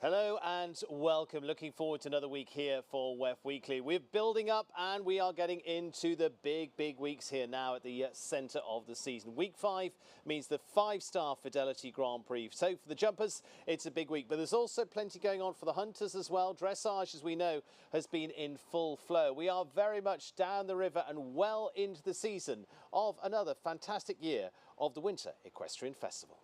Hello and welcome. Looking forward to another week here for WEF Weekly. We're building up and we are getting into the big weeks here now at the centre of the season. Week 5 means the 5-star Fidelity Grand Prix. So for the jumpers, it's a big week, but there's also plenty going on for the hunters as well. Dressage, as we know, has been in full flow. We are very much down the river and well into the season of another fantastic year of the Winter Equestrian Festival.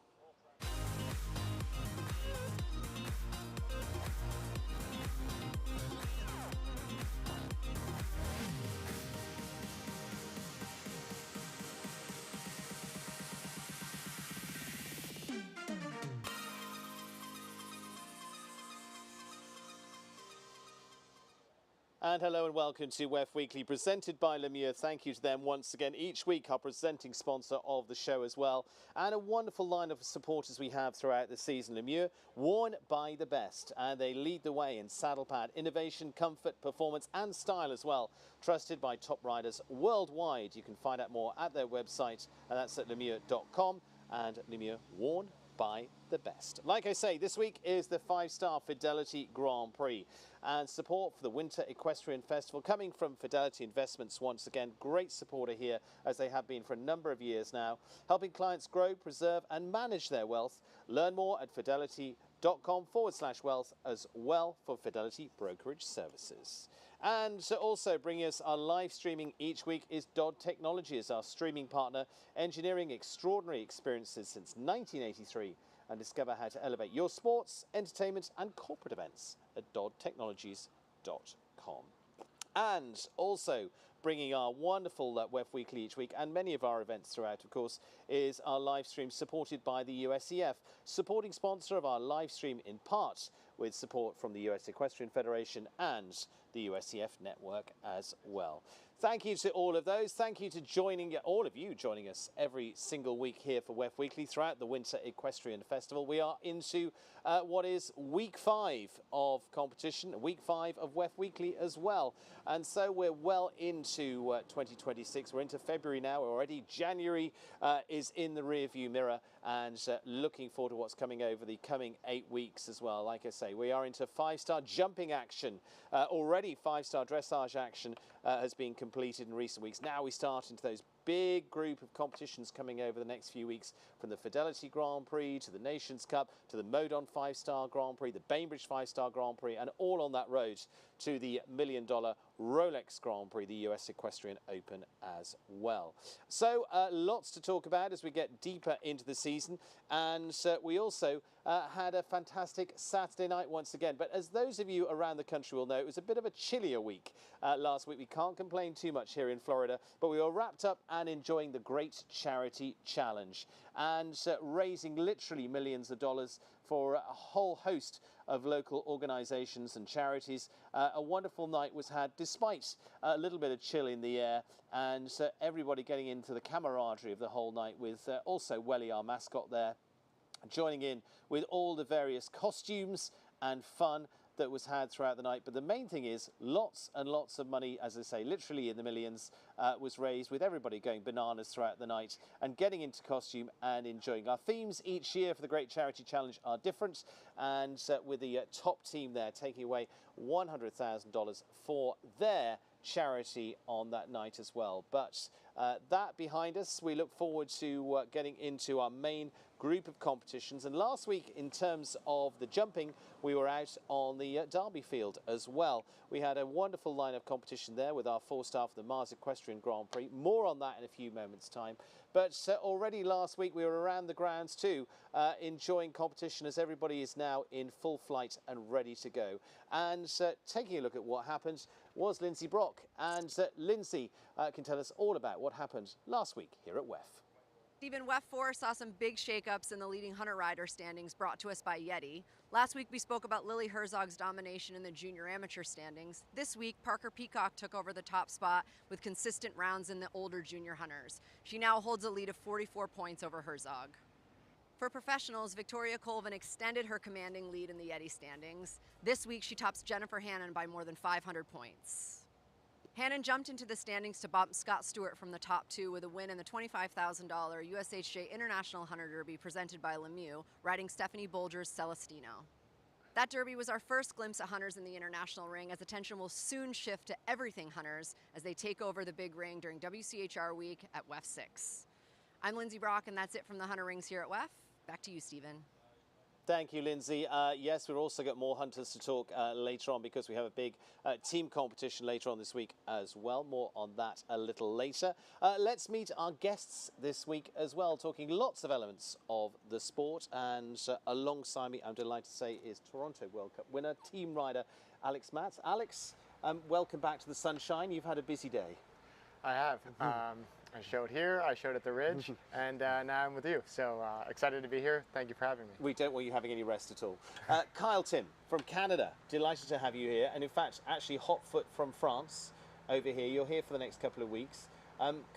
And hello and welcome to WEF Weekly, presented by LeMieux. Thank you to them once again. Each week, our presenting sponsor of the show as well. And a wonderful line of supporters we have throughout the season. LeMieux, worn by the best. And they lead the way in saddle pad innovation, comfort, performance and style as well. Trusted by top riders worldwide. You can find out more at their website, and that's at LeMieux.com. And LeMieux, worn by the best. Like I say, this week is the 5-star Fidelity Grand Prix, and support for the Winter Equestrian Festival coming from Fidelity Investments once again. Great supporter here, as they have been for a number of years now, helping clients grow, preserve and manage their wealth. Learn more at fidelity.com/wealth as well for Fidelity Brokerage Services. And also bringing us our live streaming each week is Dodd Technology as our streaming partner, engineering extraordinary experiences since 1983, and discover how to elevate your sports, entertainment and corporate events at doddtechnologies.com. And also bringing our wonderful WEF Weekly each week, and many of our events throughout, of course, is our live stream supported by the USEF, supporting sponsor of our live stream in part with support from the US Equestrian Federation and the USEF network as well. Thank you to all of those. Thank you to all of you joining us every single week here for WEF Weekly throughout the Winter Equestrian Festival. We are into what is week 5 of competition, week 5 of WEF Weekly as well. And so we're well into 2026. We're into February now already. January is in the rearview mirror, and looking forward to what's coming over the coming 8 weeks as well. Like I say, we are into 5-star jumping action. Already 5-star dressage action has been completed in recent weeks. Now we start into those big group of competitions coming over the next few weeks, from the Fidelity Grand Prix to the Nations Cup to the Modon 5-star Grand Prix, the Bainbridge 5-star Grand Prix, and all on that road to the $1 million Rolex Grand Prix, the US Equestrian Open as well. So lots to talk about as we get deeper into the season, and we also had a fantastic Saturday night once again. But as those of you around the country will know, it was a bit of a chillier week last week. We can't complain too much here in Florida, but we were wrapped up and enjoying the Great Charity Challenge, and raising literally millions of dollars for a whole host of local organisations and charities. A wonderful night was had despite a little bit of chill in the air, and everybody getting into the camaraderie of the whole night, with also Welly, our mascot, there joining in with all the various costumes and fun that was had throughout the night. But the main thing is lots and lots of money, as I say, literally in the millions, was raised, with everybody going bananas throughout the night and getting into costume and enjoying. Our themes each year for the Great Charity Challenge are different, and with the top team there taking away $100,000 for their charity on that night as well. But that behind us, we look forward to getting into our main group of competitions. And last week, in terms of the jumping, we were out on the Derby field as well. We had a wonderful line of competition there with our 4-star for the Mars Equestrian Grand Prix. More on that in a few moments' time. But already last week we were around the grounds too, enjoying competition as everybody is now in full flight and ready to go. And taking a look at what happened was Lindsay Brock. And Lindsay can tell us all about what happened last week here at WEF. Stephen, WEF 4 saw some big shakeups in the leading hunter rider standings brought to us by Yeti. Last week we spoke about Lily Herzog's domination in the junior amateur standings. This week, Parker Peacock took over the top spot with consistent rounds in the older junior hunters. She now holds a lead of 44 points over Herzog. For professionals, Victoria Colvin extended her commanding lead in the Yeti standings. This week she tops Jennifer Hannon by more than 500 points. Hannon jumped into the standings to bump Scott Stewart from the top 2 with a win in the $25,000 USHJ International Hunter Derby presented by LeMieux, riding Stephanie Bolger's Celestino. That derby was our first glimpse at hunters in the international ring, as attention will soon shift to everything hunters as they take over the big ring during WCHR week at WEF 6. I'm Lindsay Brock, and that's it from the Hunter Rings here at WEF. Back to you, Stephen. Thank you, Lindsay. Yes, we've also got more hunters to talk later on, because we have a big team competition later on this week as well. More on that a little later. Let's meet our guests this week as well, talking lots of elements of the sport. And alongside me, I'm delighted to say, is Toronto World Cup winner, team rider Alex Matz. Alex, welcome back to the sunshine. You've had a busy day. I have. I showed here, I showed at the Ridge, and now I'm with you. So excited to be here. Thank you for having me. We don't want you having any rest at all. Kyle Tim from Canada, delighted to have you here. And in fact, actually hot foot from France over here. You're here for the next couple of weeks.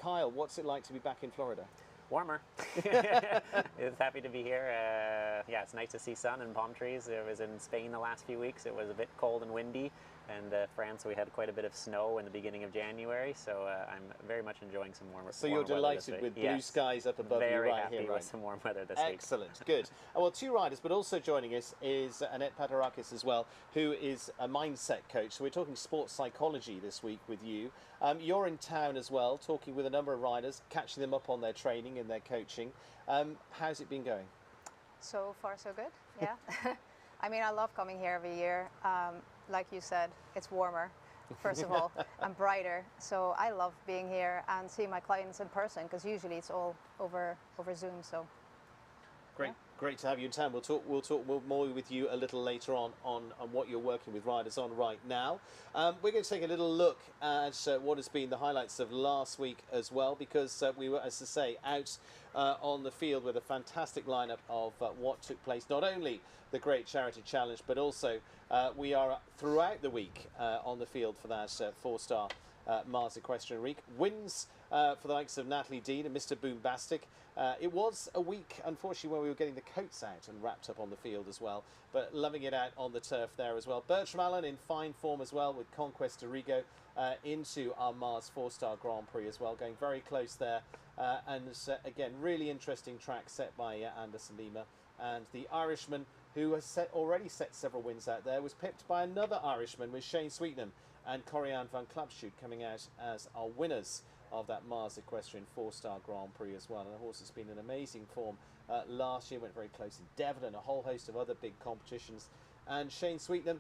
Kyle, what's it like to be back in Florida? Warmer. It's happy to be here. Yeah, it's nice to see sun and palm trees. I was in Spain the last few weeks. It was a bit cold and windy. And France, we had quite a bit of snow in the beginning of January, so I'm very much enjoying some warmer. So you're delighted with blue skies up above you right here, right? With some warm weather this week. Excellent, good. Well, two riders, but also joining us is Annette Patarakis as well, who is a mindset coach. So we're talking sports psychology this week with you. You're in town as well, talking with a number of riders, catching them up on their training and their coaching. How's it been going? So far, so good. Yeah. I mean, I love coming here every year. Like you said, it's warmer, first of all, and brighter. So I love being here and seeing my clients in person, because usually it's all over Zoom. So great, yeah. Great to have you in town. We'll talk more with you a little later on what you're working with riders on right now. We're going to take a little look at what has been the highlights of last week as well, because we were, as I say, out on the field with a fantastic lineup of what took place. Not only the Great Charity Challenge, but also we are throughout the week on the field for that four-star Mars Equestrian Week. Wins for the likes of Natalie Dean and Mr. Boombastic. It was a week, unfortunately, where we were getting the coats out and wrapped up on the field as well, but loving it out on the turf there as well. Bertram Allen in fine form as well, with Conquest de Rigo into our Mars four-star Grand Prix as well, going very close there. And again, really interesting track set by Anderson Lima. And the Irishman, who has already set several wins out there, was pipped by another Irishman, with Shane Sweetnam and Corianne van Klapschoot coming out as our winners of that Mars Equestrian four-star Grand Prix as well. And the horse has been in amazing form last year, went very close in Devon and a whole host of other big competitions. And Shane Sweetnam,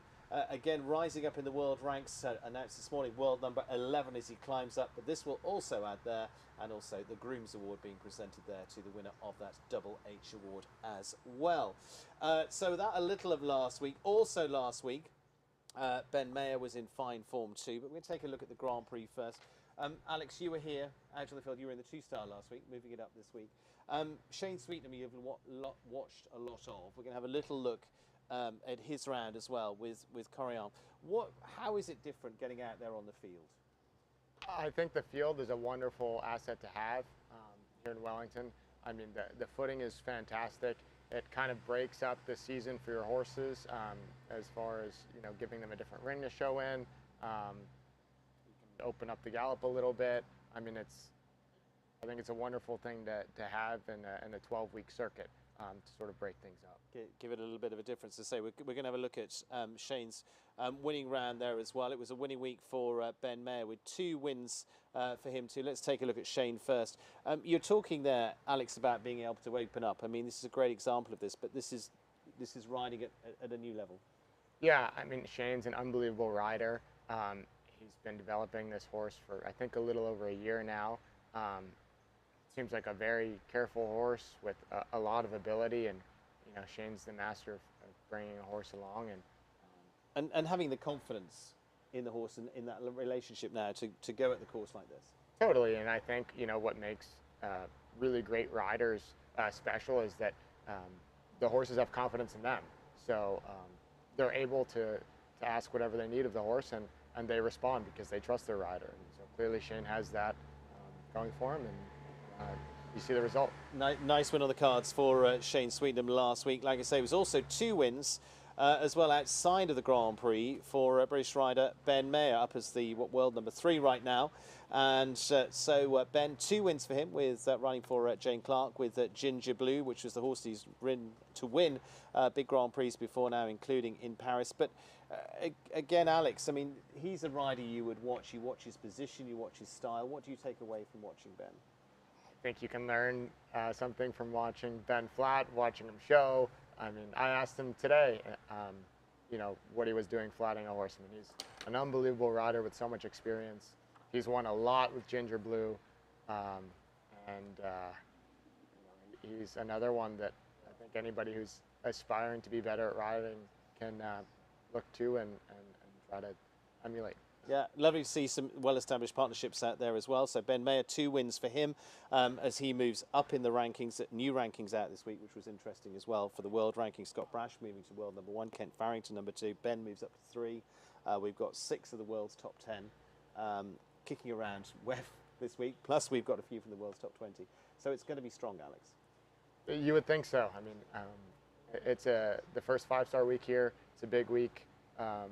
again, rising up in the world ranks, announced this morning, world number 11 as he climbs up. But this will also add there, and also the Grooms Award being presented there to the winner of that Double H Award as well. So that a little of last week. Also last week, Ben Mayer was in fine form too, but we're going to take a look at the Grand Prix first. Alex, you were here out on the field. You were in the two-star last week, moving it up this week. Shane Sweetnam, you've watched a lot of. We're going to have a little look at his round as well with Corianne. How is it different getting out there on the field? I think the field is a wonderful asset to have here in Wellington. I mean, the footing is fantastic. It kind of breaks up the season for your horses as far as, giving them a different ring to show in. You can open up the gallop a little bit. I mean, I think it's a wonderful thing to have in a 12-week circuit to sort of break things up. Give it a little bit of a difference. To say we're going to have a look at Shane's winning round there as well. It was a winning week for Ben Mayer with 2 wins for him too. Let's take a look at Shane first. You're talking there, Alex, about being able to open up. I mean, this is a great example of this, but this is riding at a new level. Yeah, I mean, Shane's an unbelievable rider. He's been developing this horse for, I think, a little over a year now. Seems like a very careful horse with a lot of ability, and Shane's the master of bringing a horse along and having the confidence in the horse and in that relationship now to go at the course like this. Totally, and I think what makes really great riders special is that the horses have confidence in them, so they're able to ask whatever they need of the horse, and they respond because they trust their rider. And so clearly Shane has that going for him, and you see the result. Nice win on the cards for Shane Sweetnam last week. Like I say, it was also 2 wins as well outside of the Grand Prix for British rider Ben Mayer, up as the world number 3 right now. And so Ben, 2 wins for him with running for Jane Clark with Ginger Blue, which was the horse he's ridden to win big Grand Prix before now, including in Paris. But again, Alex, I mean, he's a rider you would watch. You watch his position, you watch his style. What do you take away from watching Ben? I think you can learn something from watching Ben flat, watching him show. I mean, I asked him today, you know, what he was doing flatting a horse. I mean, he's an unbelievable rider with so much experience. He's won a lot with Ginger Blue, and you know, he's another one that I think anybody who's aspiring to be better at riding can look to and try to emulate. Yeah, lovely to see some well-established partnerships out there as well. So Ben Mayer, 2 wins for him as he moves up in the rankings. New rankings out this week, which was interesting as well for the world ranking. Scott Brash moving to world number 1, Kent Farrington number 2. Ben moves up to 3. We've got 6 of the world's top 10 kicking around WEF this week. Plus, we've got a few from the world's top 20. So it's going to be strong, Alex. You would think so. I mean, it's the first 5-star week here. It's a big week. I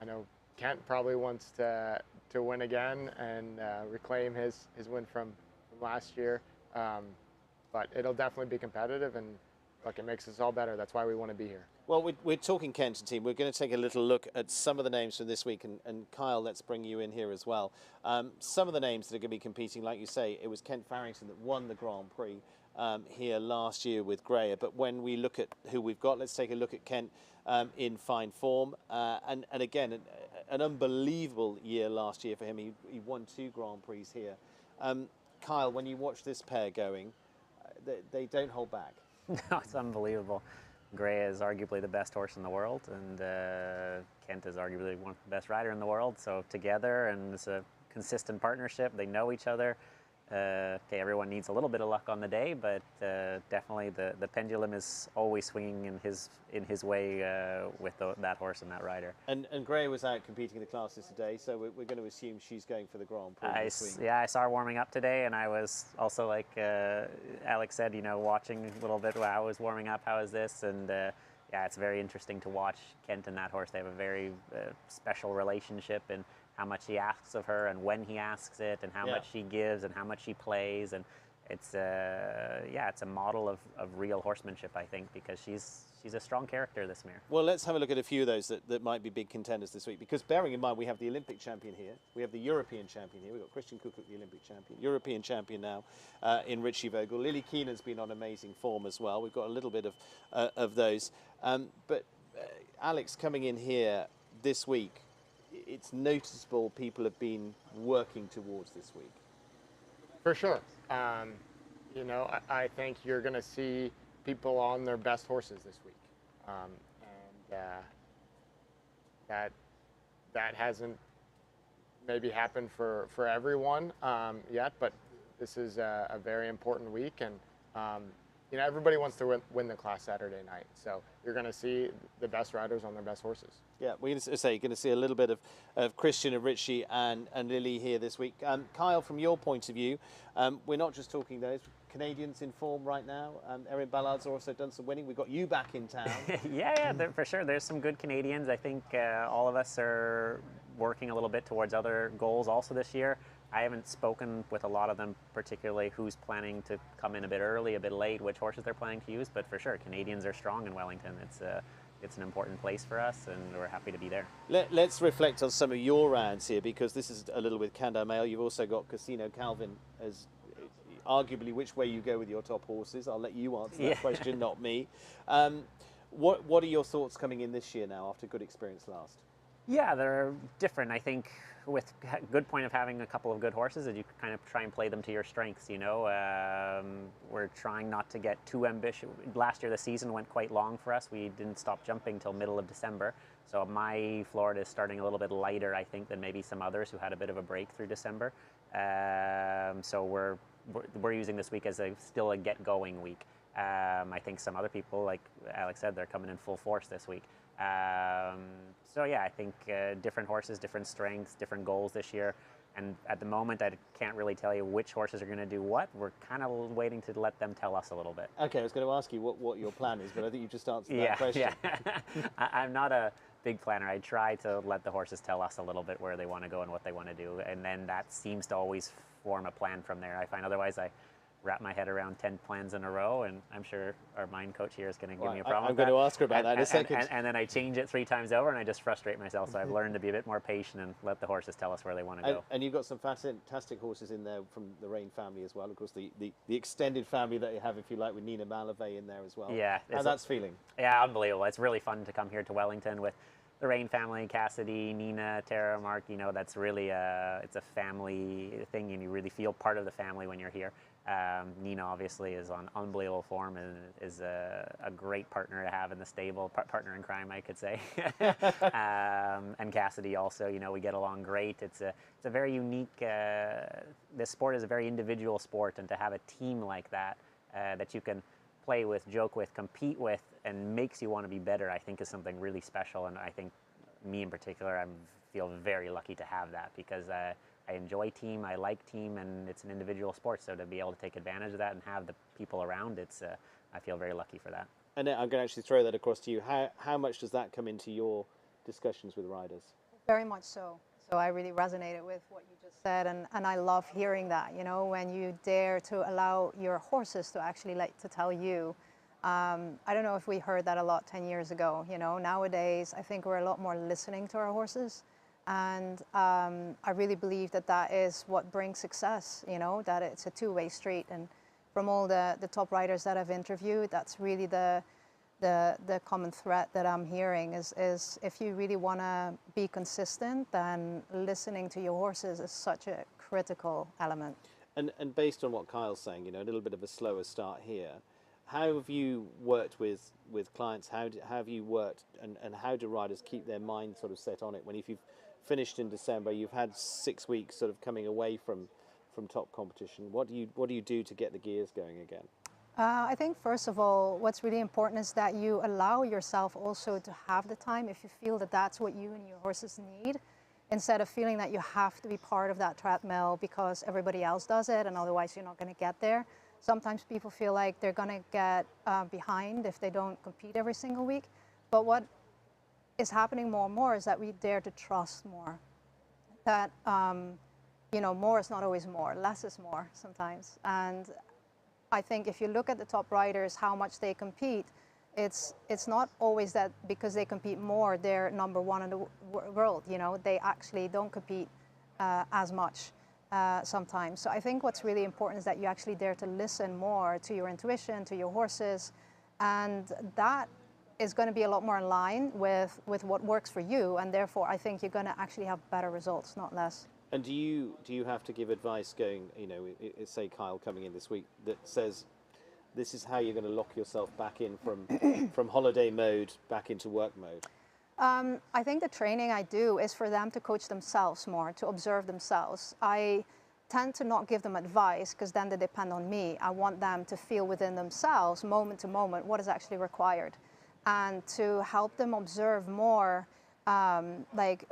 know Kent probably wants to win again and reclaim his win from last year. But it'll definitely be competitive, and look, it makes us all better. That's why we want to be here. Well, we're talking Kent and team. We're going to take a little look at some of the names from this week. And Kyle, let's bring you in here as well. Some of the names that are going to be competing, like you say, it was Kent Farrington that won the Grand Prix here last year with Greyer. But when we look at who we've got, let's take a look at Kent in fine form. And again, an unbelievable year last year for him. He won 2 Grand Prix here. Kyle, when you watch this pair going, they don't hold back. No, it's unbelievable. Gray is arguably the best horse in the world, and Kent is arguably one of the best rider in the world. So together, and it's a consistent partnership. They know each other. Okay, everyone needs a little bit of luck on the day, but definitely the pendulum is always swinging in his way with that horse and that rider. And Gray was out competing in the classes today, so we're going to assume she's going for the Grand Prix this week. Yeah, I saw her warming up today, and I was also, like Alex said, you know, watching a little bit. Wow, I was warming up. How is this? And yeah, it's very interesting to watch Kent and that horse. They have a very special relationship, and how much he asks of her and when he asks it and how much she gives and how much she plays. And it's it's a model of real horsemanship, I think, because she's a strong character, this mare. Well, let's have a look at a few of those that might be big contenders this week, because bearing in mind we have the Olympic champion here, we have the European champion here, we've got Christian Kukuk, the Olympic champion, European champion now in Richie Vogel. Lily Keenan's been on amazing form as well. We've got a little bit of those. But Alex, coming in here this week, it's noticeable people have been working towards this week. For sure. You know, I think you're going to see people on their best horses this week. That hasn't maybe happened for everyone yet, but this is a very important week, and you know, everybody wants to win the class Saturday night, so you're going to see the best riders on their best horses. Yeah, we're going to say you're going to see a little bit of Christian and Richie and Lily here this week. Kyle, from your point of view, we're not just talking those Canadians in form right now. Erin Ballard's also done some winning. We've got you back in town. yeah, for sure. There's some good Canadians. I think all of us are working a little bit towards other goals also this year. I haven't spoken with a lot of them, particularly who's planning to come in a bit early, a bit late, which horses they're planning to use. But for sure, Canadians are strong in Wellington. It's an important place for us, and we're happy to be there. Let's reflect on some of your rounds here, because this is a little with Candar Mail. You've also got Casino Calvin as arguably which way you go with your top horses. I'll let you answer that question, not me. What are your thoughts coming in this year now after good experience last? Yeah, they're different. I think with good point of having a couple of good horses that you kind of try and play them to your strengths, you know. We're trying not to get too ambitious. Last year the season went quite long for us. We didn't stop jumping till middle of December. So my Florida is starting a little bit lighter, I think, than maybe some others who had a bit of a break through December. So we're using this week as still a get-going week. I think some other people, like Alex said, they're coming in full force this week. So yeah, I think different horses, different strengths, different goals this year. And at the moment, I can't really tell you which horses are going to do what. We're kind of waiting to let them tell us a little bit. Okay, I was going to ask you what your plan is, but I think you just answered that question. Yeah. I'm not a big planner. I try to let the horses tell us a little bit where they want to go and what they want to do, and then that seems to always form a plan from there. I find otherwise I wrap my head around 10 plans in a row, and I'm sure our mind coach here is going to give me a problem I'm with going that. to ask her about that in a second. And then I change it 3 times over, and I just frustrate myself. So I've learned to be a bit more patient and let the horses tell us where they want to go. And you've got some fantastic horses in there from the Rain family as well. Of course, the extended family that you have, if you like, with Nina Malave in there as well. Yeah. How that's feeling? Yeah, unbelievable. It's really fun to come here to Wellington with the Rain family, Cassidy, Nina, Tara, Mark. You know, that's really it's a family thing, and you really feel part of the family when you're here. Nina obviously is on unbelievable form and is a great partner to have in the stable, partner in crime, I could say. And Cassidy also, you know, we get along great. It's a very unique, this sport is a very individual sport, and to have a team like that, that you can play with, joke with, compete with, and makes you want to be better, I think is something really special. And I think me in particular, I feel very lucky to have that, because I enjoy team, I like team, and it's an individual sport. So to be able to take advantage of that and have the people around, I feel very lucky for that. And I'm going to actually throw that across to you. How much does that come into your discussions with riders? Very much so. So I really resonated with what you just said, and I love hearing that, you know, when you dare to allow your horses to actually to tell you. I don't know if we heard that a lot 10 years ago, you know. Nowadays, I think we're a lot more listening to our horses. And I really believe that that is what brings success, you know, that it's a two-way street. And from all the top riders that I've interviewed, that's really the common thread that I'm hearing is if you really want to be consistent, then listening to your horses is such a critical element. And based on what Kyle's saying, you know, a little bit of a slower start here. How have you worked with clients? How have you worked, and how do riders keep their mind sort of set on it? When if you've finished in December, you've had 6 weeks sort of coming away from top competition. What do you do to get the gears going again? I think first of all, what's really important is that you allow yourself also to have the time if you feel that that's what you and your horses need, instead of feeling that you have to be part of that treadmill because everybody else does it and otherwise you're not going to get there. Sometimes people feel like they're going to get behind if they don't compete every single week. But what is happening more and more is that we dare to trust more. That, you know, more is not always more, less is more sometimes. And I think if you look at the top riders, how much they compete, it's not always that because they compete more, they're number one in the world. You know, they actually don't compete as much sometimes. So I think what's really important is that you actually dare to listen more to your intuition, to your horses, and that is going to be a lot more in line with what works for you, and therefore I think you're going to actually have better results, not less. And do you have to give advice going, you know, say Kyle coming in this week that says this is how you're going to lock yourself back in from holiday mode back into work mode? I think the training I do is for them to coach themselves more, to observe themselves. I tend to not give them advice because then they depend on me. I want them to feel within themselves, moment to moment, what is actually required, and to help them observe more, like,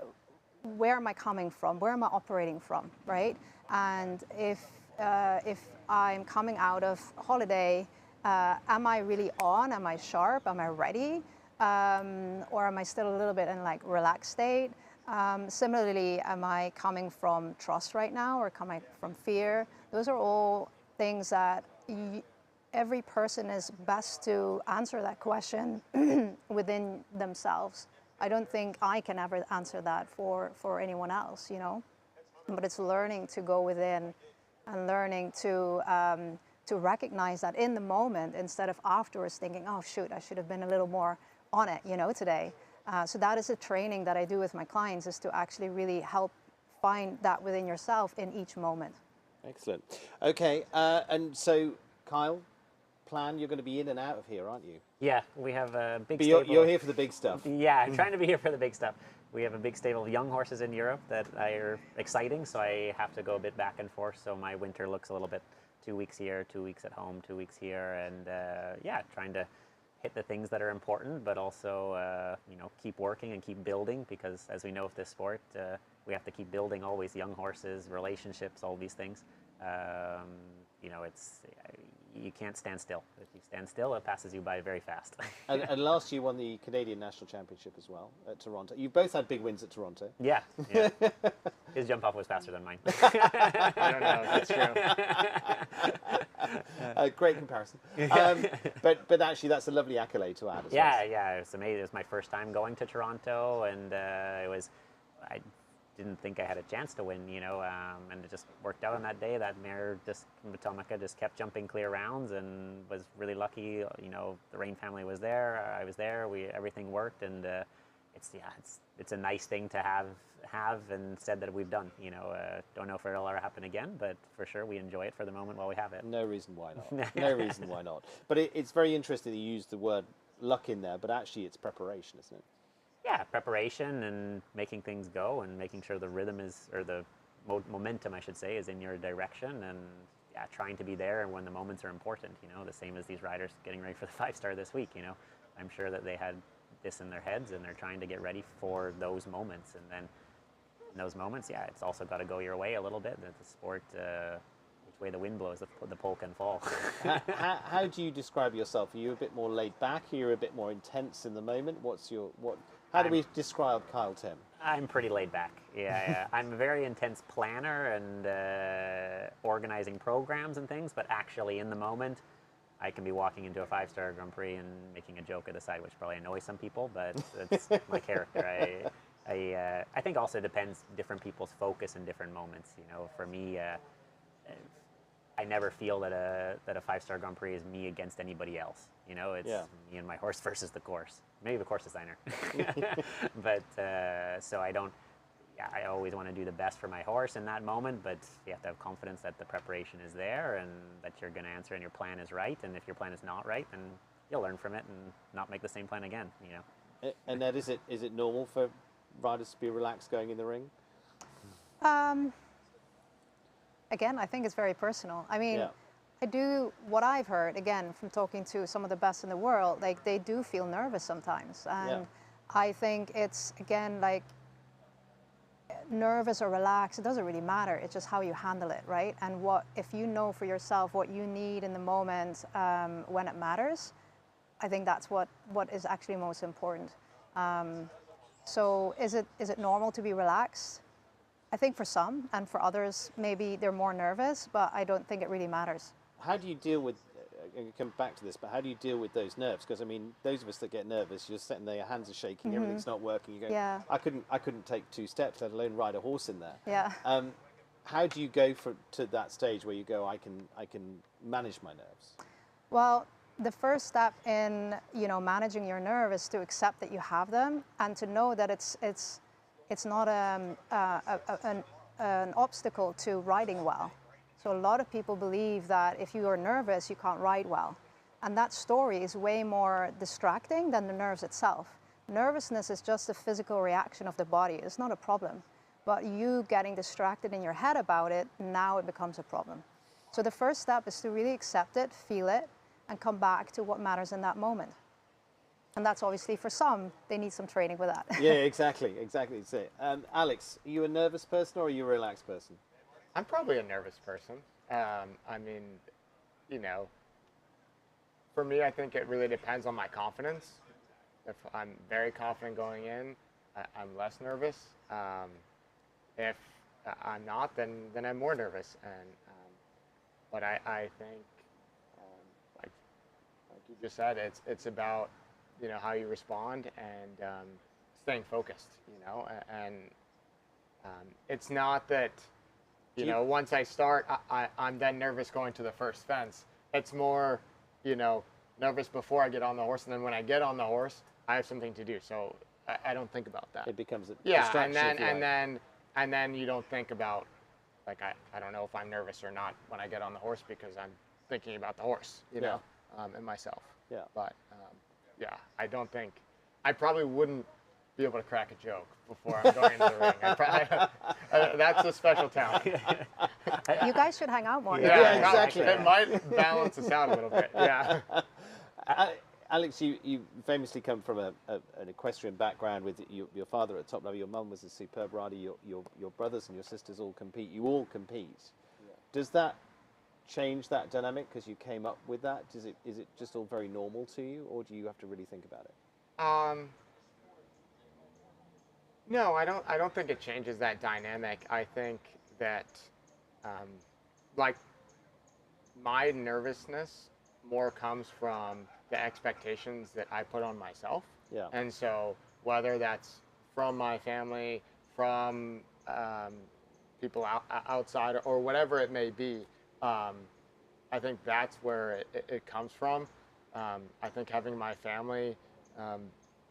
where am I coming from? Where am I operating from, right? And if I'm coming out of holiday, am I really on? Am I sharp? Am I ready? Or am I still a little bit in like relaxed state? Similarly, am I coming from trust right now or coming from fear? Those are all things that every person is best to answer that question within themselves. I don't think I can ever answer that for anyone else, you know. But it's learning to go within and learning to recognize that in the moment instead of afterwards thinking, oh shoot, I should have been a little more on it, you know, today. So that is a training that I do with my clients, is to actually really help find that within yourself in each moment. Excellent. Okay, and so Kyle, plan, you're going to be in and out of here, aren't you? Yeah, we have a big But stable. you're here for the big stuff. Yeah, I'm trying to be here for the big stuff. We have a big stable of young horses in Europe that are exciting, so I have to go a bit back and forth. So my winter looks a little bit 2 weeks here, 2 weeks at home, 2 weeks here, and yeah, trying to hit the things that are important, but also, you know, keep working and keep building, because as we know with this sport, we have to keep building always young horses, relationships, all these things. You know, you can't stand still. If you stand still, it passes you by very fast. And last year you won the Canadian National Championship as well at Toronto. You've both had big wins at Toronto. Yeah. His jump off was faster than mine. I don't know if that's true. Great comparison. But actually, that's a lovely accolade to add as well. Yeah, it was amazing. It was my first time going to Toronto, and I didn't think I had a chance to win, you know, and it just worked out on that day. That mare Atomica just kept jumping clear rounds and was really lucky. You know, the Rain family was there, I was there, everything worked, and it's a nice thing to have and said that we've done. You know, don't know if it'll ever happen again, but for sure we enjoy it for the moment while we have it. No reason why not. No reason why not. But it's very interesting that you use the word luck in there, but actually it's preparation, isn't it? Yeah, preparation and making things go and making sure the rhythm is, or the momentum, I should say, is in your direction, and yeah, trying to be there when the moments are important. You know, the same as these riders getting ready for the 5-star this week. You know, I'm sure that they had this in their heads and they're trying to get ready for those moments. And then in those moments, yeah, it's also got to go your way a little bit. That the sport, which way the wind blows, the pole can fall. How do you describe yourself? Are you a bit more laid back? Are you a bit more intense in the moment? How do we describe Kyle Tim? I'm pretty laid back. Yeah. I'm a very intense planner and organizing programs and things, but actually in the moment, I can be walking into a 5-star Grand Prix and making a joke at the side, which probably annoys some people, but it's my character. I think also depends different people's focus in different moments. You know, for me, I never feel that a 5-star Grand Prix is me against anybody else. You know, it's me and my horse versus the course. Maybe the course designer. But so I don't. Yeah, I always want to do the best for my horse in that moment. But you have to have confidence that the preparation is there and that you're going to answer and your plan is right. And if your plan is not right, then you'll learn from it and not make the same plan again. You know. And Ed, is it normal for riders to be relaxed going in the ring? Again, I think it's very personal. I mean, what I've heard, again, from talking to some of the best in the world, like they do feel nervous sometimes. And I think it's, again, like nervous or relaxed, it doesn't really matter. It's just how you handle it, right? And if you know for yourself what you need in the moment when it matters, I think that's what is actually most important. So is it normal to be relaxed? I think for some, and for others, maybe they're more nervous, but I don't think it really matters. How do you deal with, I'm going to come back to this, but how do you deal with those nerves? Because, I mean, those of us that get nervous, you're sitting there, your hands are shaking, everything's not working, you go, I couldn't take 2 steps, let alone ride a horse in there. Yeah. How do you go to that stage where you go, I can manage my nerves? Well, the first step in, you know, managing your nerve is to accept that you have them and to know that it's not an obstacle to riding well. So a lot of people believe that if you are nervous, you can't ride well. And that story is way more distracting than the nerves itself. Nervousness is just a physical reaction of the body. It's not a problem. But you getting distracted in your head about it, now it becomes a problem. So the first step is to really accept it, feel it, and come back to what matters in that moment. And that's obviously for some, they need some training with that. Yeah, exactly. That's it. Alex, are you a nervous person or are you a relaxed person? I'm probably a nervous person. I mean, you know, for me, I think it really depends on my confidence. If I'm very confident going in, I'm less nervous. If I'm not, then I'm more nervous. And but I think, like you just said, it's about, you know, how you respond and staying focused. You know, and it's not that, you know, once I start, I'm then nervous going to the first fence. It's more, you know, nervous before I get on the horse, and then when I get on the horse, I have something to do. So I don't think about that. It becomes a distraction. And then you don't think about, like, I don't know if I'm nervous or not when I get on the horse because I'm thinking about the horse, you know, and myself. Yeah. But yeah, I don't think, I probably wouldn't be able to crack a joke before I'm going into the ring. That's a special talent. You guys should hang out more. Yeah, exactly. It might balance us out a little bit. Yeah. Alex, you famously come from an equestrian background with your father at the top level. Your mum was a superb rider. Your brothers and your sisters all compete. You all compete. Yeah. Does that change that dynamic because you came up with that? Is it just all very normal to you, or do you have to really think about it? No, I don't think it changes that dynamic. I think that, like, my nervousness more comes from the expectations that I put on myself. Yeah. And so whether that's from my family, from people outside, or whatever it may be, I think that's where it comes from. I think having my family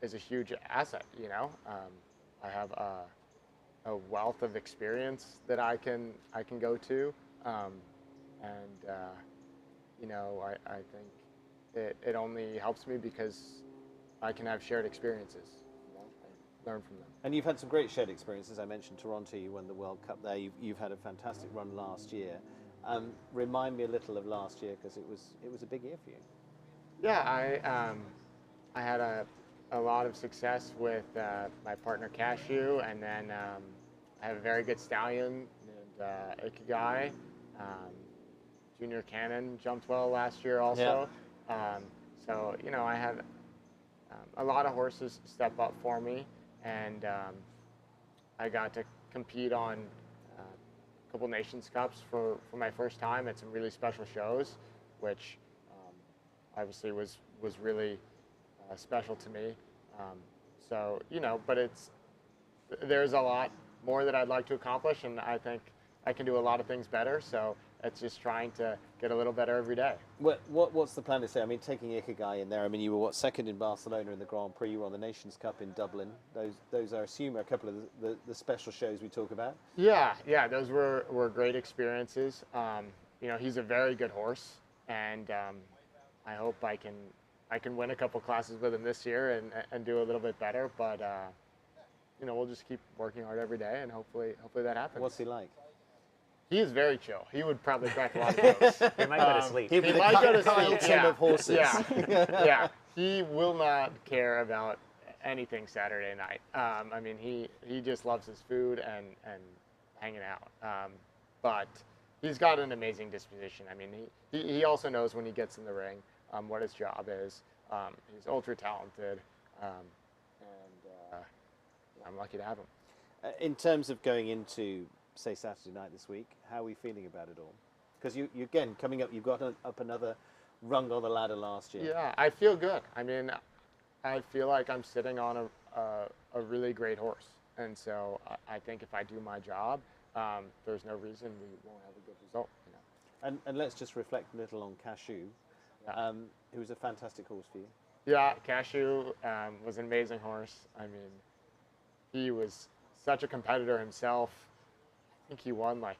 is a huge asset. You know, I have a wealth of experience that I can go to, and you know, I think it only helps me because I can have shared experiences, you know, and learn from them. And you've had some great shared experiences. I mentioned Toronto. You won the World Cup there. You've had a fantastic run last year. Remind me a little of last year because it was a big year for you. Yeah, I had a lot of success with my partner Cashew, and then I have a very good stallion named Ikigai. Junior Cannon jumped well last year also. Yeah. So, you know, I had a lot of horses step up for me, and I got to compete on a couple Nations Cups for my first time at some really special shows, which obviously was really special to me. So, you know, but there's a lot more that I'd like to accomplish, and I think I can do a lot of things better. So it's just trying to get a little better every day. What's the plan to say? I mean, taking Ikigai in there. I mean, you were second in Barcelona in the Grand Prix. You were on the Nations Cup in Dublin. Those I assume are a couple of the special shows we talk about. Yeah, those were great experiences. You know, he's a very good horse, and I hope I can win a couple classes with him this year and do a little bit better. But you know, we'll just keep working hard every day, and hopefully that happens. What's he like? He is very chill. He would probably crack a lot of jokes. He might go to sleep. He might go to sleep. Yeah. Of horses. Yeah. Yeah. He will not care about anything Saturday night. I mean, he just loves his food and hanging out. But he's got an amazing disposition. I mean, he also knows when he gets in the ring what his job is. He's ultra talented, and I'm lucky to have him. In terms of going into, say, Saturday night this week, how are we feeling about it all? Because you again, coming up, you've got up another rung on the ladder last year. Yeah, I feel good. I mean, I feel like I'm sitting on a really great horse. And so I think if I do my job, there's no reason we won't have a good result. You know? And let's just reflect a little on Cashew, who was a fantastic horse for you. Yeah, Cashew was an amazing horse. I mean, he was such a competitor himself. I think he won like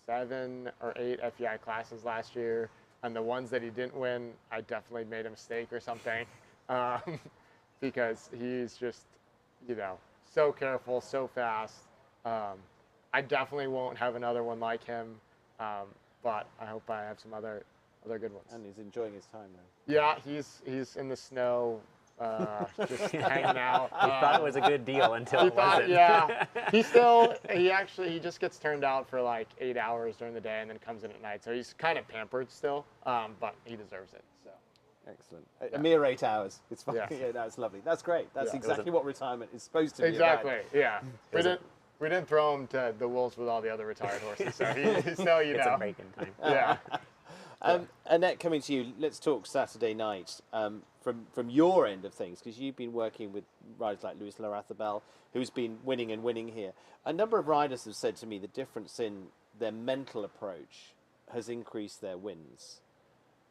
7 or 8 FEI classes last year. And the ones that he didn't win, I definitely made a mistake or something. Because he's just, you know, so careful, so fast. I definitely won't have another one like him, but I hope I have some other good ones. And he's enjoying his time now. Yeah, he's in the snow, just hanging out. He thought it was a good deal until it wasn't. Yeah, he just gets turned out for like 8 hours during the day and then comes in at night. So he's kind of pampered still, but he deserves it. So. Excellent. A mere 8 hours. It's fine. Yeah. Yeah, that's lovely. That's great. That's Yeah. exactly what retirement is supposed to be Exactly. about. Yeah. We didn't throw him to the wolves with all the other retired horses. So he's still, you It's know. a break-in time. Yeah. Annette, coming to you, let's talk Saturday night from your end of things, because you've been working with riders like Luis Larrazabal, who's been winning and winning here. A number of riders have said to me the difference in their mental approach has increased their wins.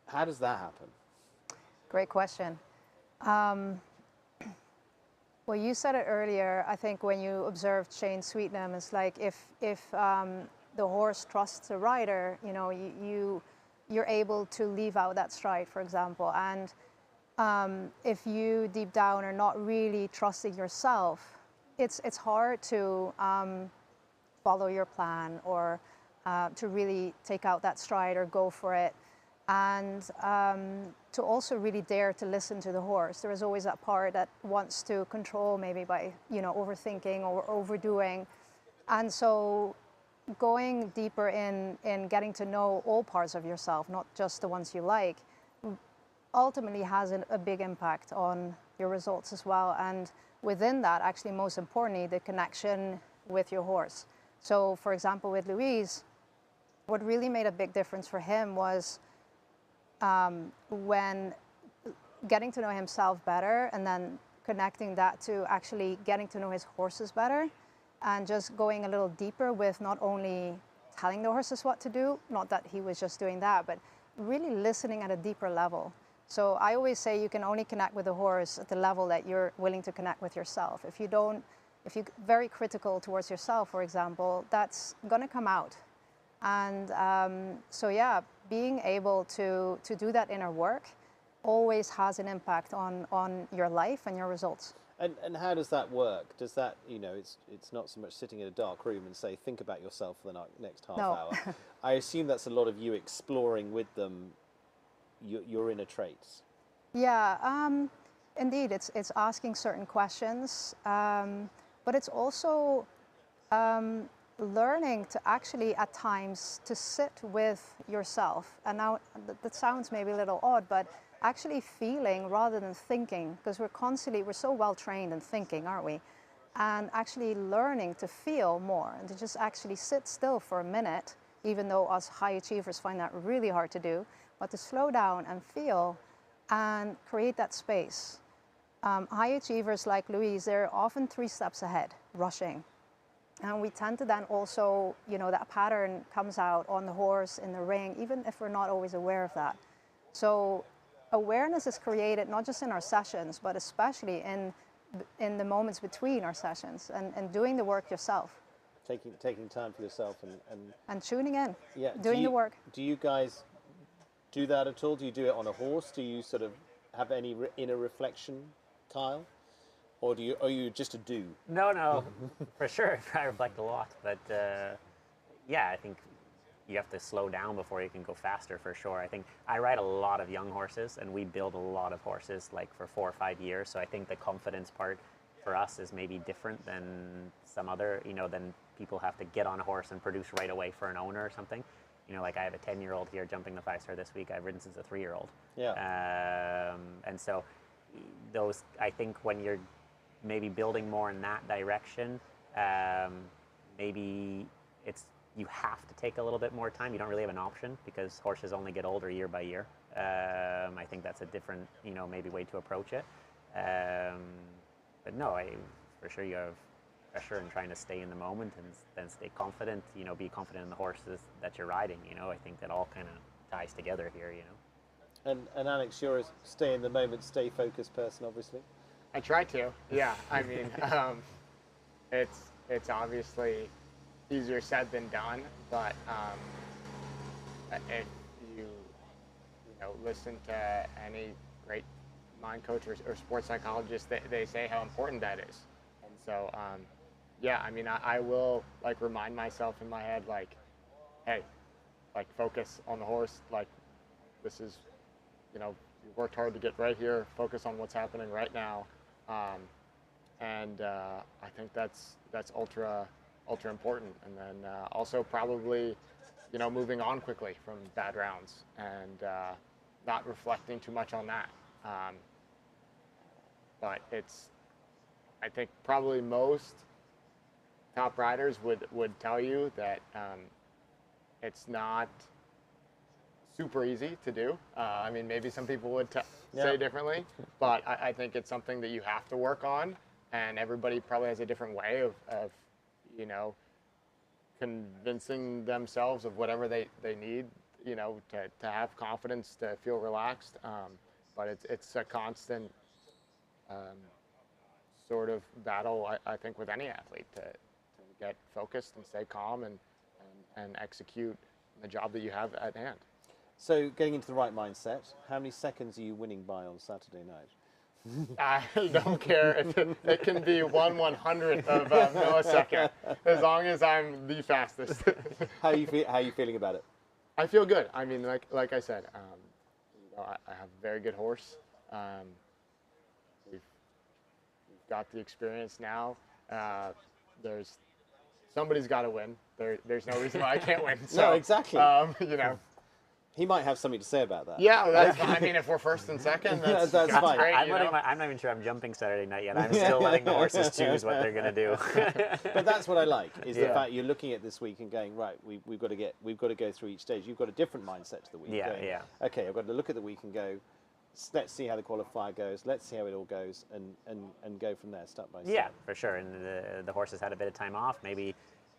How does that happen? Great question. Well, you said it earlier. I think when you observed Shane Sweetnam, it's like if the horse trusts the rider, you know, you're able to leave out that stride, for example. And if you deep down are not really trusting yourself, it's hard to follow your plan or to really take out that stride or go for it. and to also really dare to listen to the horse. There is always that part that wants to control, maybe by overthinking or overdoing, and so going deeper in getting to know all parts of yourself, not just the ones you like, ultimately has a big impact on your results as well. And within that, actually, most importantly, the connection with your horse. So, for example, with LeMieux, what really made a big difference for him was when getting to know himself better and then connecting that to actually getting to know his horses better, and just going a little deeper with not only telling the horses what to do, not that he was just doing that, but really listening at a deeper level. So I always say you can only connect with a horse at the level that you're willing to connect with yourself. If you're very critical towards yourself, for example, that's gonna come out. And so yeah, being able to do that inner work always has an impact on your life and your results. And how does that work? Does that, it's not so much sitting in a dark room and say, think about yourself for the next half hour. I assume that's a lot of you exploring with them your inner traits. Yeah, indeed, it's asking certain questions, but it's also learning to actually at times to sit with yourself. And now that sounds maybe a little odd, but actually feeling rather than thinking, because we're so well trained in thinking, aren't we? And actually learning to feel more and to just actually sit still for a minute, even though us high achievers find that really hard to do, but to slow down and feel and create that space. High achievers like LeMieux, they're often 3 steps ahead, rushing. And we tend to then also, that pattern comes out on the horse, in the ring, even if we're not always aware of that. So awareness is created not just in our sessions, but especially in the moments between our sessions, and doing the work yourself. Taking time for yourself and tuning in, yeah, doing the work. Do you guys do that at all? Do you do it on a horse? Do you sort of have any inner reflection, Kyle? Or are you just a do? No, for sure. I reflect a lot, but yeah, I think you have to slow down before you can go faster, for sure. I think I ride a lot of young horses, and we build a lot of horses like for 4 or 5 years. So I think the confidence part for us is maybe different than some other, than people have to get on a horse and produce right away for an owner or something. Like I have a 10-year-old here jumping the 5-star this week. I've ridden since a 3-year-old. Yeah. And so those, I think when you're maybe building more in that direction, maybe you have to take a little bit more time. You don't really have an option because horses only get older year by year. I think that's a different, maybe way to approach it. But no, for sure you have pressure in trying to stay in the moment and then stay confident, be confident in the horses that you're riding. I think that all kind of ties together here, And Alex, you're a stay in the moment, stay focused person, obviously. I try to, yeah. I mean, it's obviously easier said than done, but if you listen to any great mind coach or sports psychologist, they say how important that is. And so, yeah, I mean, I will remind myself in my head, hey, focus on the horse. This is, you worked hard to get right here. Focus on what's happening right now. And I think that's ultra important. And then also probably, moving on quickly from bad rounds and not reflecting too much on that. But I think probably most top riders would tell you that it's not super easy to do. I mean, maybe some people would say differently, but I think it's something that you have to work on, and everybody probably has a different way of convincing themselves of whatever they need, to have confidence, to feel relaxed. But it's a constant sort of battle, I think, with any athlete to get focused and stay calm and execute the job that you have at hand. So getting into the right mindset, how many seconds are you winning by on Saturday night? I don't care if it can be 1/100th of a millisecond, as long as I'm the fastest. How are you feeling about it? I feel good. I mean, like I said, you know, I have a very good horse. We've got the experience now. There's somebody's got to win. There's no reason why I can't win. So, No, exactly. You know. He might have something to say about that. Yeah, that's fine. I mean, if we're first and second, that's fine. great. I'm not even sure I'm jumping Saturday night yet. I'm still letting the horses choose what they're going to do. But that's what I like, is the Yeah. fact you're looking at this week and going, right, we've got to go through each stage. You've got a different mindset to the week. Yeah, going, yeah. Okay, I've got to look at the week and go, let's see how the qualifier goes. Let's see how it all goes, and go from there, step by step. Yeah, for sure. And the horses had a bit of time off. Maybe,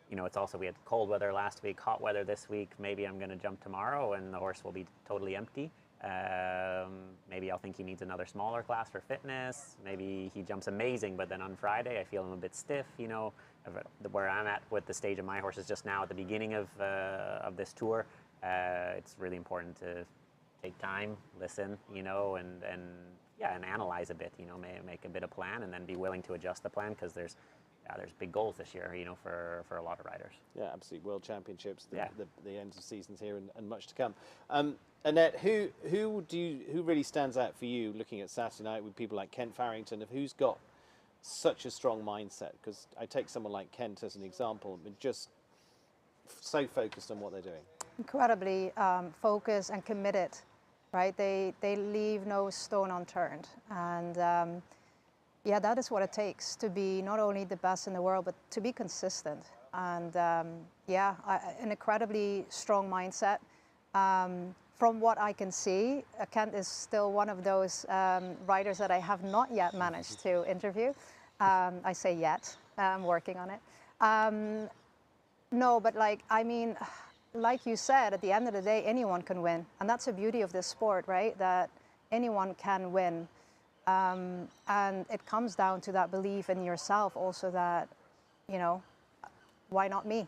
you know, it's also, we had cold weather last week, hot weather this week. Maybe I'm going to jump tomorrow and the horse will be totally empty. Maybe I'll think he needs another smaller class for fitness. Maybe he jumps amazing, but then on Friday I feel him a bit stiff. You know, where I'm at with the stage of my horses just now at the beginning of this tour, it's really important to take time, listen, you know, and analyze a bit. You know, make a bit of plan and then be willing to adjust the plan, because there's big goals this year, you know, for a lot of riders. Yeah, absolutely. World Championships, Yeah. the end of seasons here, and much to come. Annette, who really stands out for you looking at Saturday night with people like Kent Farrington, of who's got such a strong mindset? Because I take someone like Kent as an example, just so focused on what they're doing. Incredibly focused and committed, right? They leave no stone unturned, and yeah, that is what it takes to be not only the best in the world, but to be consistent. And yeah, an incredibly strong mindset. From what I can see, Kent is still one of those riders that I have not yet managed to interview. I say yet, I'm working on it. No, but I mean, like you said, at the end of the day, anyone can win. And that's the beauty of this sport, right? That anyone can win. And it comes down to that belief in yourself also, that, you know, why not me?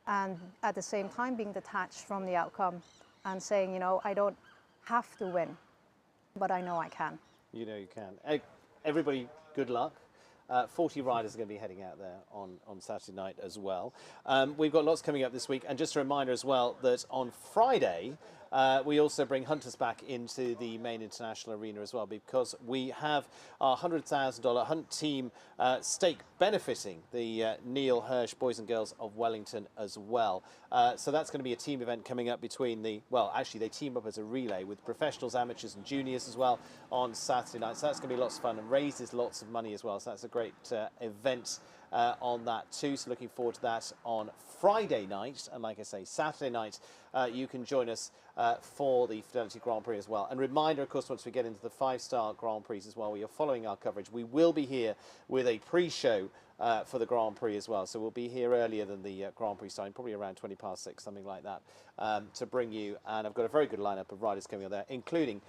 And at the same time being detached from the outcome and saying, you know, I don't have to win, but I know I can. You know you can. Everybody, good luck. 40 riders are going to be heading out there on Saturday night as well. We've got lots coming up this week. And just a reminder as well that on Friday, we also bring hunters back into the main international arena as well, because we have our $100,000 hunt team stake benefiting the Neil Hirsch Boys and Girls of Wellington as well. So that's going to be a team event coming up between actually they team up as a relay with professionals, amateurs and juniors as well on Saturday night. So that's going to be lots of fun and raises lots of money as well. So that's a great event on that too. So looking forward to that on Friday night. And like I say, Saturday night, you can join us for the Fidelity Grand Prix as well. And reminder, of course, once we get into the 5-star Grand Prix as well, where you're following our coverage, we will be here with a pre-show for the Grand Prix as well. So we'll be here earlier than the Grand Prix starting, probably around 6:20, something like that, to bring you. And I've got a very good lineup of riders coming on there, including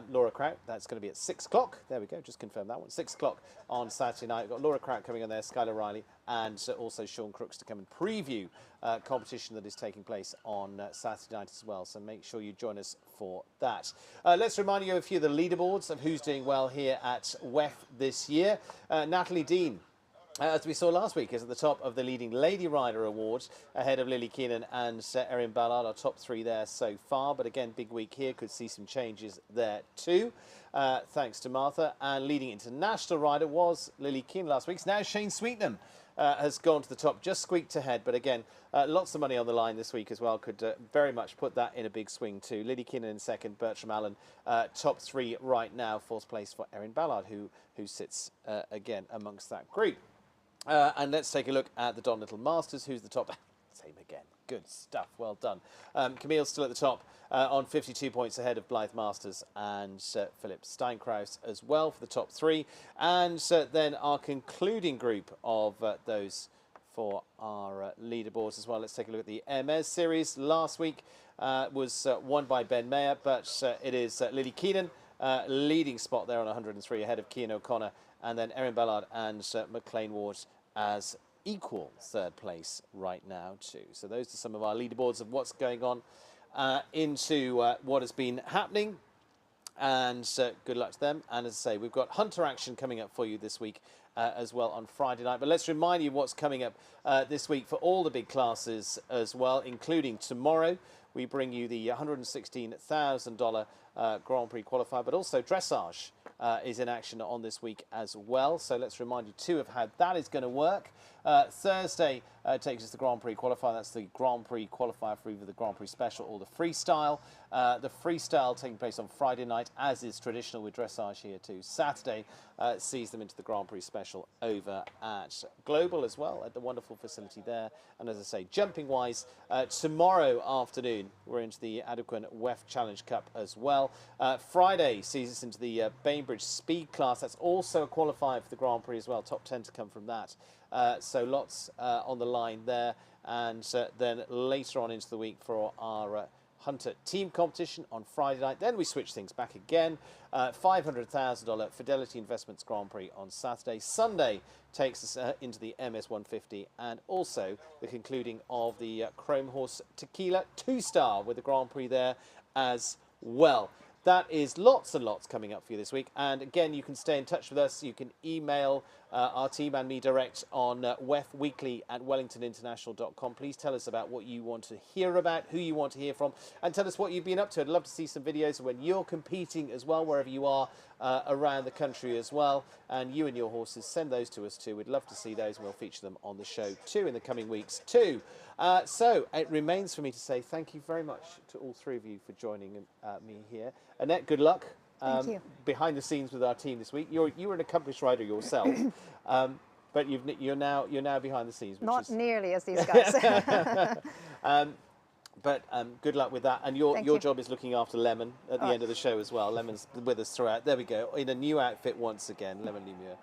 Laura Kraut. That's going to be at 6 o'clock. There we go, just confirm that one. 6 o'clock on Saturday night. We've got Laura Kraut coming on there, Skylar Riley, and also Sean Crooks to come and preview competition that is taking place on Saturday night as well. So make sure you join us for that. Let's remind you of a few of the leaderboards of who's doing well here at WEF this year. Natalie Dean, as we saw last week, is at the top of the Leading Lady Rider Awards, ahead of Lily Keenan and Erin Ballard, our top 3 there so far. But again, big week here, could see some changes there too, thanks to Martha. And leading international rider was Lily Keenan last week. So now Shane Sweetnam has gone to the top, just squeaked ahead. But again, lots of money on the line this week as well. Could very much put that in a big swing too. Lily Keenan in second, Bertram Allen top 3 right now. Fourth place for Erin Ballard, who sits again amongst that group. And let's take a look at the Don Little Masters, who's the top. Same again. Good stuff. Well done. Camille's still at the top on 52 points ahead of Blythe Masters and Philip Steinkraus as well for the top 3. And then our concluding group of those for our leaderboards as well. Let's take a look at the Hermes series. Last week was won by Ben Mayer, but it is Lily Keenan leading spot there on 103 ahead of Cian O'Connor, and then Erin Ballard and McLean Ward as equal third place right now too. So those are some of our leaderboards of what's going on into what has been happening, and good luck to them. And as I say, we've got Hunter action coming up for you this week as well on Friday night. But let's remind you what's coming up this week for all the big classes as well, including tomorrow, we bring you the $116,000 Grand Prix qualifier, but also dressage is in action on this week as well. So let's remind you too of how that is going to work. Thursday takes us to the Grand Prix qualifier. That's the Grand Prix qualifier for either the Grand Prix Special or the Freestyle. The Freestyle taking place on Friday night, as is traditional with dressage here too. Saturday sees them into the Grand Prix Special over at Global as well, at the wonderful facility there. And as I say, jumping-wise, tomorrow afternoon we're into the Adequan WEF Challenge Cup as well. Friday sees us into the Bainbridge Speed class. That's also a qualifier for the Grand Prix as well. Top 10 to come from that. So lots on the line there. And then later on into the week for our Hunter team competition on Friday night. Then we switch things back again. $500,000 Fidelity Investments Grand Prix on Saturday. Sunday takes us into the MS 150 and also the concluding of the Chrome Horse Tequila 2-star with the Grand Prix there as well. That is lots and lots coming up for you this week. And again, you can stay in touch with us. You can email our team and me direct on wefweekly@wellingtoninternational.com. Please tell us about what you want to hear about, who you want to hear from, and tell us what you've been up to. I'd love to see some videos of when you're competing as well, wherever you are around the country as well. And you and your horses, send those to us too. We'd love to see those, and we'll feature them on the show too in the coming weeks too. So it remains for me to say thank you very much to all three of you for joining me here. Annette, good luck. Thank you. Behind the scenes with our team this week. You were an accomplished rider yourself, but you're now behind the scenes. Which Not is... nearly as these guys. But good luck with that. And your job is looking after Lemon at the end of the show as well. Lemon's with us throughout. There we go. In a new outfit once again, Lemon LeMieux.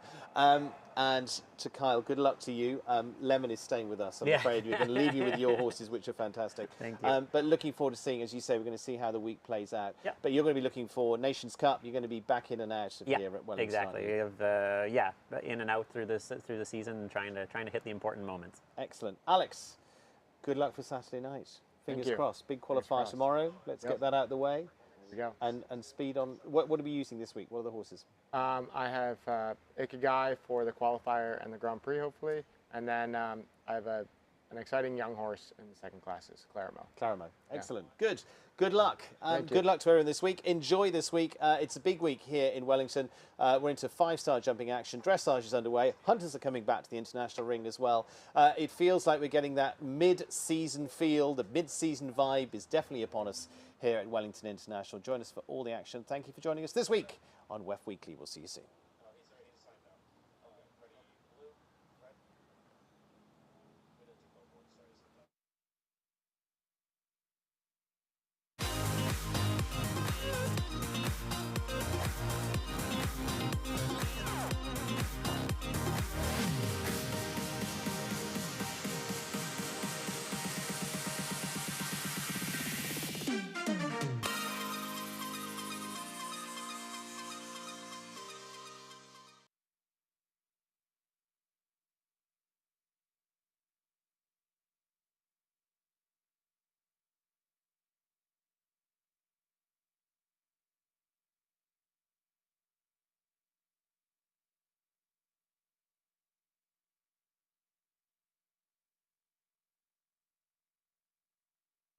And to Kyle, good luck to you. Lemon is staying with us. I'm afraid we're going to leave you with your horses, which are fantastic. Thank you. But looking forward to seeing, as you say, we're going to see how the week plays out. Yeah. But you're going to be looking for Nations Cup. You're going to be back in and out of here at Wellington. Exactly. We have in and out through the season, trying to hit the important moments. Excellent. Alex, good luck for Saturday night. Fingers crossed. Big qualifier tomorrow. Let's get that out of the way. There we go. And speed on. What are we using this week? What are the horses? I have Ikigai for the qualifier and the Grand Prix, hopefully. And then I have an exciting young horse in the second classes, Claramo. Excellent. Good. Good luck. Good luck to everyone this week. Enjoy this week. It's a big week here in Wellington. We're into 5-star jumping action. Dressage is underway. Hunters are coming back to the international ring as well. It feels like we're getting that mid-season feel. The mid-season vibe is definitely upon us here at Wellington International. Join us for all the action. Thank you for joining us this week on WEF Weekly. We'll see you soon.